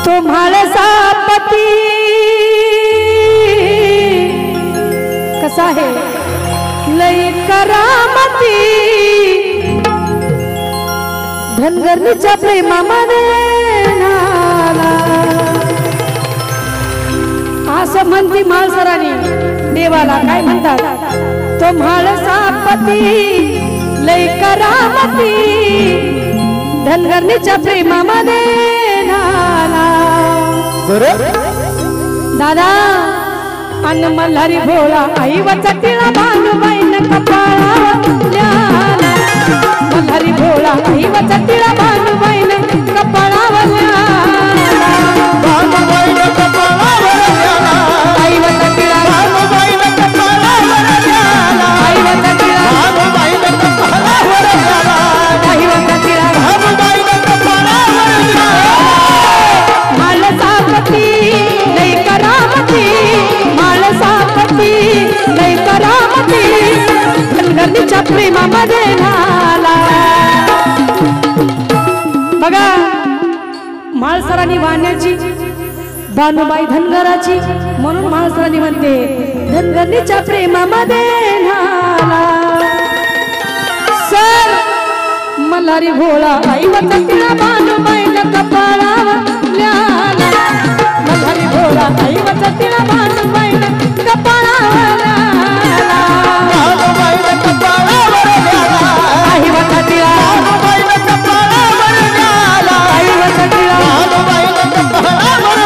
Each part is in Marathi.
तो म्हाळसा पती कसा आहे लई करामती धनगरणीच्या प्रेमामध्ये नाला असं म्हणती म्हाळसरानी देवाला काय म्हणतात तो म्हाळसा पती लई करामती धनगरणीच्या प्रेमामध्ये नाला दादा अन्न मल्हारी भोळा आई वचटिला भानुबाईन कपाळाला मल्हारी भोळा आई वचटिला भानुबाईन कपाळावर भानुबाईन कपाळावर आई वचटिला भानुबाईन कपाळावर आई वचटिला भानुबाईन कपाळावर आई वचटिला भानुबाईन कपाळावर म्हाळसापती लई करामती म्हाळसापती लई करामती धनगरणीच्या प्रेमामध्ये नाला बघा म्हाळसरांनी वाण्याची भानुबाई धनगराची म्हणून म्हाळसरांनी म्हणते धनगरणीच्या प्रेमामध्ये नाला सर मल्हारी भोळा आई वचटिला भानुबाईला कपाळावर मल्हारी भोळा आई वचटिला भानुबाईला कपाळावर भानुबाईला कपाळावर आई वचटिला भानुबाईला कपाळावर आई वचटिला भानुबाईला कपाळावर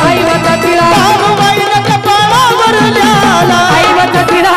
आई वचटिला भानुबाईला कपाळावर आई वचटिला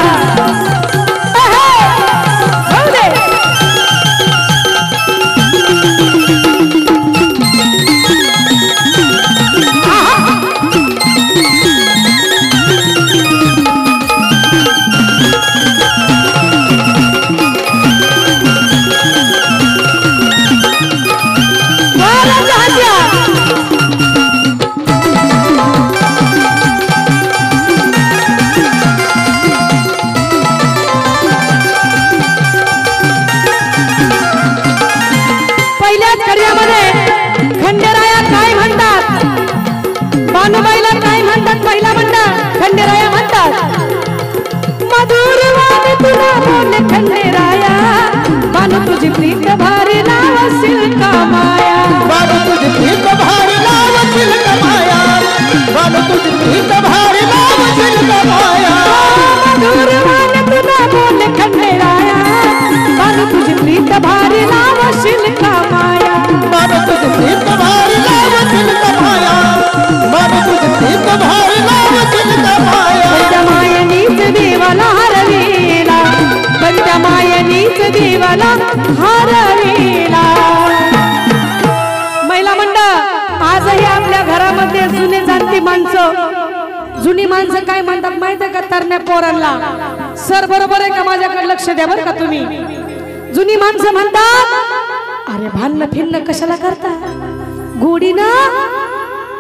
भानुबाईला काय म्हणतात पहिला म्हणतात खंडेराया म्हणतात मधुर वाणी तुला बोल खंडेराया भानु तुझी प्रीत भारी लावशील का माया भानु तुझी प्रीत भारी लावशील का माया भानु तुझी प्रीत भारी लावशील का माया मधुर वाणी तुला बोल खंडेराया भानु तुझी प्रीत भारी लावशील का माया भानु तुझी प्रीत भारी लावशील का माया भानु तुझी प्रीत भारी लावशील का माया पंच मायनीच देवाला हरविला पंच मायनीच देवाला हरविला महिला मंडळ आजही आपल्या घरामध्ये जुने जाणती माणसं जुनी माणसं काय म्हणतात माहिती आहे का तरण्या पोरांना सर बरोबर आहे का माझ्याकडे लक्ष द्या बरं का तुम्ही जुनी माणसं म्हणतात अरे भांडण फिरणं कशाला करता गोडीनं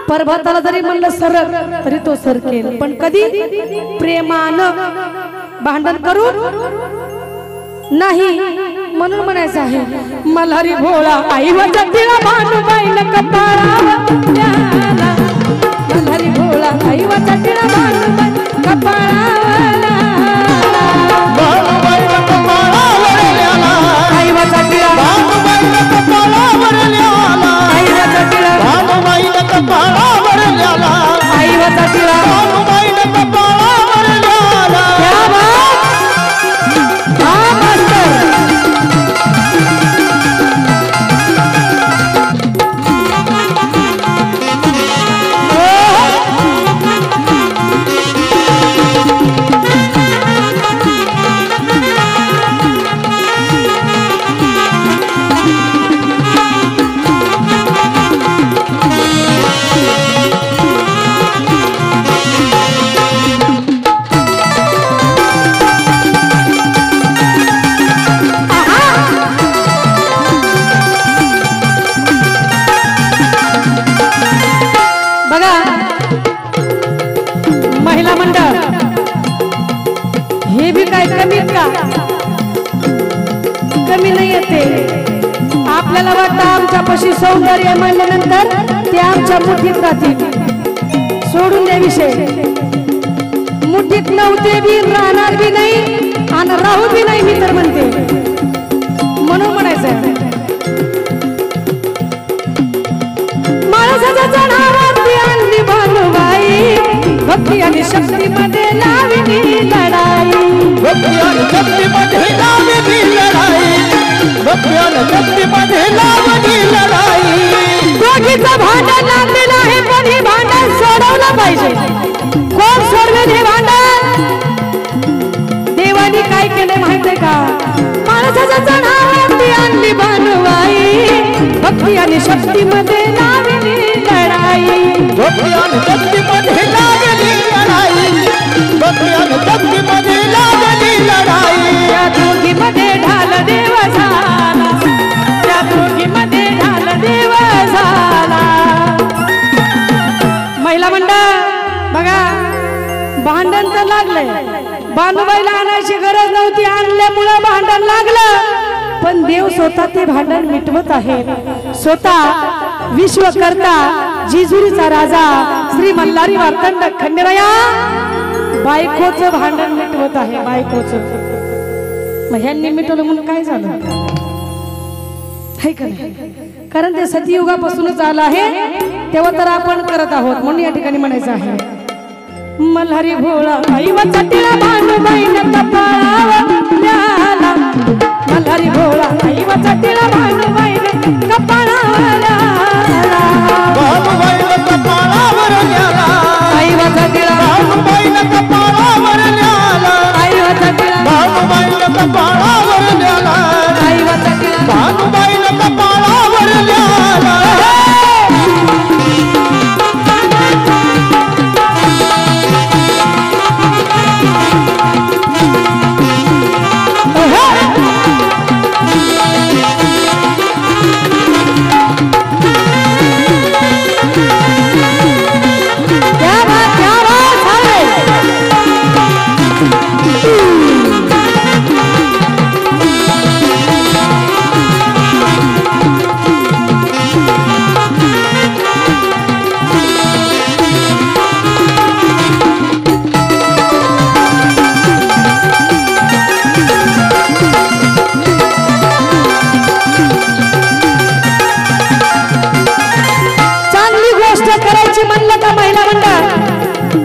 पर्वताला जरी म्हणलं सरक तरी तो सरकेल पण कधी प्रेमानं भांडण करून नाही म्हणून म्हणायचं आहे मल्हारी भोळा आई वचटिला भानुबाईला कपाळावर मल्हारी भोळा आई वचटिला भानुबाई कपाळावर भानुबाईला कपाळावर आई वचटिला भानुबाईला कपाळावर आई वचटिला भानुबाईला कपाळावर आई वचटिला भानुबाईला कपाळावर क्या बात हा मास्टर आपल्याला वाटतं आमच्यापाशी सौंदर्य म्हणल्यानंतर ते आमच्या मुठीत राहतील. सोडून द्या विषय. मुठीत नव्हते बी राहणार बी नाही आणि राहू बी नाही मी तर म्हणते. म्हणून म्हणायचं माणसाचा जनावरती आणली भानुबाई भक्ती आणि शक्तीमध्ये लावली लढाई. भक्ती आणि शक्तीमध्ये लावली लढाई. भक्ती आणि शक्तीमध्ये लावली लढाई. दोघीचं भांडण लागलेलं आहे पण हे भांडण सोडवलं पाहिजे. कोण सोडवेल हे भांडण? देवानी काय केलं माहितीये का? माणसाचा जनावरती आणली भानुबाई भक्ती आणि शक्तीमध्ये लावली लढाई. भक्ती आणि शक्तीमध्ये लावली लढाई. भक्ती आणि शक्तीमध्ये लावली लढाई. त्या दोघीमध्ये ढाल देव झाला. त्या दोघीमध्ये ढाल देव झाला. महिला मंडळ बघा भांडण तर लागलंय. भानुबाईला आणायची गरज नव्हती आणल्यामुळं भांडण लागलं. पण देव स्वतः ते भांडण मिटवत आहे. स्वतः विश्वकर्ता जिजुरीचा राजा श्री मल्हारी मार्तंड खंडेराया बायकोचं भांडण मिटवत आहे. बायकोचं मग ह्यांनी मिटवलं म्हणून काय झालं आहे का नाही? कारण ते सतयुगापासूनच आलं आहे तेव्हा तर आपण करत आहोत. म्हणून या ठिकाणी म्हणायचं आहे मल्हारी भोळा आईवाचा टिळा भानुबाईनं कपाळावर ल्याला. मल्हारी भोळा आईवाचा टिळा भानुबाईनं कपाळावर ल्याला. भानुबाईनं कपाळावर ल्याला. आईवाचा टिळा भानुबाईनं कपाळावर ल्याला. आईवाचा टिळा भानुबाईनं कपाळावर ल्याला. आईवाचा टिळा भानुबाईनं कपाळावर ल्याला.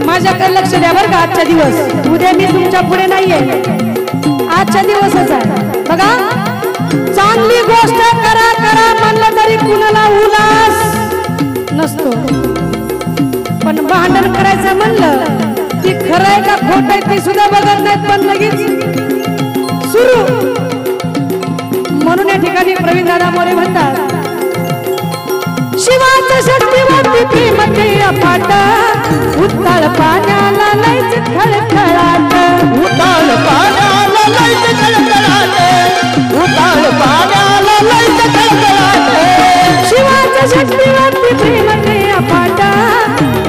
माझ्याकडे लक्ष द्या बरं का. आजचा दिवस उद्या मी तुमच्या पुढे नाहीये. आजचा दिवसच आहे बघा. चांगली गोष्ट करा करा म्हणलं तरी कुणाला उल्हास नसतो. पण भांडण करायचं म्हणलं की खरं आहे का खोट आहे ते सुद्धा बघत नाहीत पण लगेच सुरू. म्हणून या ठिकाणी प्रवीण दादा मोरे म्हणतात शिवाच्या शक्तीवरती प्रेमते अफाट उताळ पाण्याला लयच खळखळाट. उताळ पाण्याला लयच खळखळाट. उताळ पाण्याला लयच खळखळाट. शिवाच्या शक्तीवरती प्रेमते अफाट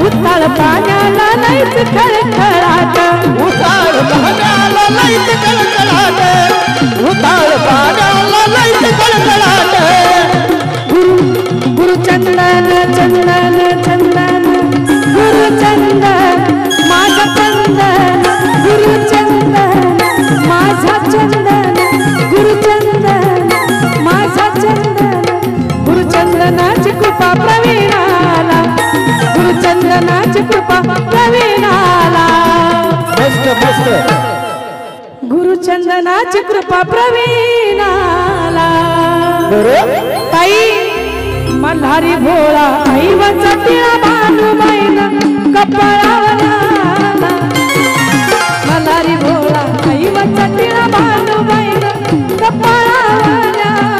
उताळ पाण्याला लयच खळखळाट. उताळ पाण्याला लयच खळखळाट. उताळ पाण्याला लयच खळखळाट. गुरुचंदन चंदन चंदन गुरुचंदन माझा चंदन गुरुचंदन माझा चंदन गुरुचंदन माझा चंदन. गुरुचंदनाची कृपा प्रवीणाला. गुरुचंदनाची कृपा प्रवीणाला. मस्त मस्त. गुरुचंदनाची कृपा प्रवीणाला. ताई मल्हारी भोळा आईवाचा टिळा भानुबाईनं कपाळावर ल्याला. मल्हारी भोळा आईवाचा टिळा भानुबाईनं कपाळावर ल्याला.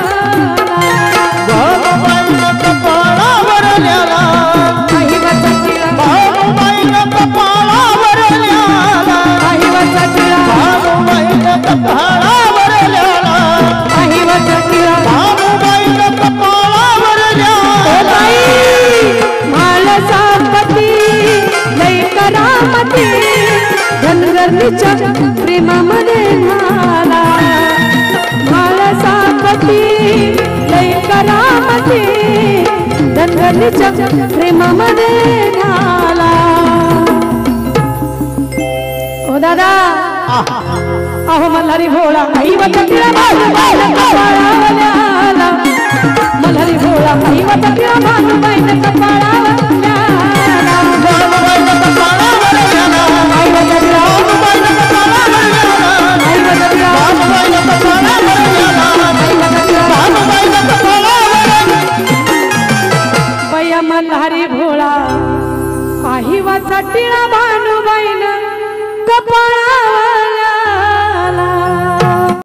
भानुबाईनं कपाळावर ल्याला. आईवाचा टिळा भानुबाईनं कपाळावर ल्याला. आईवाचा टिळा भानुबाईनं कपाळावर ल्याला. आईवाचा टिळा भानुबाईनं कपाळावर ल्याला. म्हाळसापती लय करामती धनगरणीच्या प्रेमामध्ये झाला. म्हाळसापती लय करा हाती दणदणीच्या प्रेमामध्ये घाला. ओ दादा अहो मल्हारी भोळा आई वचकिळा भानुबाईनं कपाळावल्याला. मल्हारी भोळा आई वचकिळा भानुबाईनं कपाळावल्याला. आई वचकिळा बया मल्हारी भोळा आई वचकिळा भानुबाईनं कपाळा